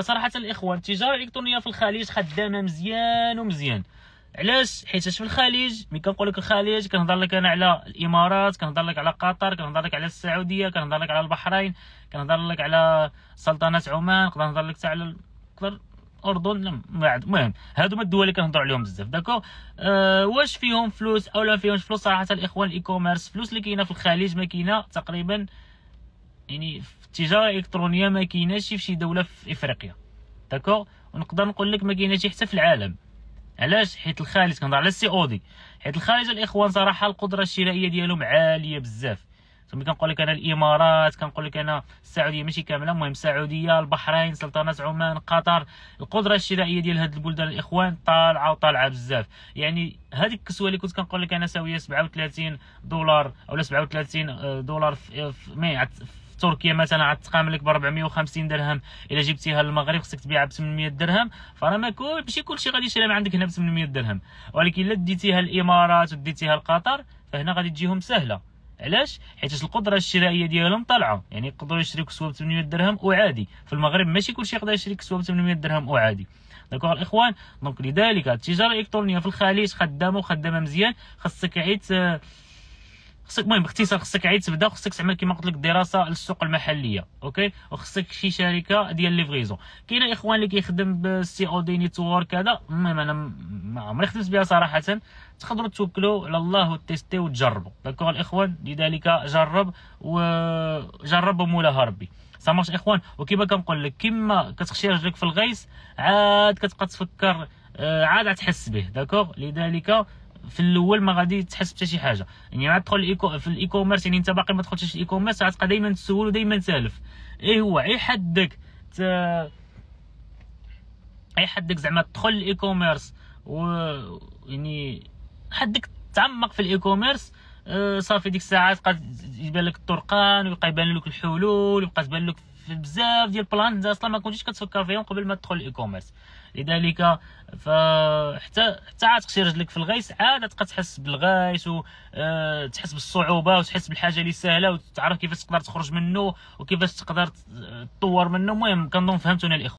صراحة الإخوان التجارة الإلكترونية في الخليج خدامة مزيان ومزيان. علاش؟ حيتاش في الخليج ملي كنقول لك الخليج كنهضر لك انا على الامارات، كنهضر لك على قطر، كنهضر لك على السعوديه، كنهضر لك على البحرين، كنهضر لك على سلطنه عمان، نقدر نهضر لك حتى على الاردن. المهم هادو هما الدول اللي كنهضروا عليهم بزاف. داكو واش فيهم فلوس او لا فيهمش فلوس؟ صراحه الاخوان الاي كوميرس فلوس اللي كاينه في الخليج ما كاينه تقريبا، يعني في التجاره الالكترونيه ما كايناش في شي دوله في افريقيا. داكو ونقدر نقول لك ما كايناش حتى في العالم. علاش؟ حيت الخارج كنهضر على السي او دي، حيت الخارج الاخوان صراحه القدره الشرائيه ديالهم عاليه بزاف. ملي كنقول لك انا الامارات، كنقول لك انا السعوديه ماشي كامله، المهم السعوديه، البحرين، سلطنه عمان، قطر، القدره الشرائيه ديال هاد البلدان الاخوان طالعه وطالعه بزاف. يعني هذيك الكسوه اللي كنت كنقول لك انا ساويه 37 دولار او 37 دولار في تركيا مثلا غتقام لك ب 450 درهم، الا جبتيها للمغرب خصك تبيعها ب 800 درهم. فراه ماشي كلشي غادي يشري من عندك هنا ب 800 درهم، ولكن الا ديتيها الامارات وديتيها لقطر فهنا غادي تجيهم سهله. علاش؟ حيت القدره الشرائيه ديالهم طالعه، يعني يقدروا يشريو كسوه ب 800 درهم وعادي. في المغرب ماشي كلشي يقدر يشري كسوه ب 800 درهم وعادي. داكوغ الاخوان، دونك لذلك التجاره الالكترونيه في الخليج خدامه مزيان. خاصك عيت المهم باختصار خصك عاد تبدا، خصك تعمل كما قلت لك دراسه للسوق المحليه، اوكي، وخصك شي شركه ديال ليفريزون. كاين اخوان اللي كيخدم بالسي او دي نيتورك هذا، المهم انا ما عمري خدمت بها صراحه. تقدروا توكلوا على الله وتيستي وتجربوا. داكوغ الاخوان، لذلك جرب ومولاها ربي. ساماش اخوان، وكيما كنقول لك كيما كتخشي رجلك في الغيس عاد كتبقى تفكر، عاد غتحس به. داكوغ، لذلك في الاول ما غادي تحس حتى شي حاجه. يعني عاد تدخل في الاي كوميرس، يعني انت باقي ما دخلتش في الاي كوميرس غتبقى دائما تسول ودائما تالف. ايه هو اي حدك زعما تدخل الاي كوميرس، و يعني حدك تعمق في الاي كوميرس، صافي ديك الساعه تبقى يبان لك الطرقان، ويبقى يبان لك الحلول، ويبقى تبان لك في بزاف ديال البلان انت اصلا ما كنتيش كتفكر فيهم قبل ما تدخل الاي كوميرس. لذلك حتى عاد تخشي رجلك في الغيس عاد تبقى تحس بالغيس، وتحس بالصعوبه، وتحس بالحاجه اللي سهله، وتعرف كيفاش تقدر تخرج منه وكيفاش تقدر تطور منه. المهم كنظن فهمتوني الاخوان.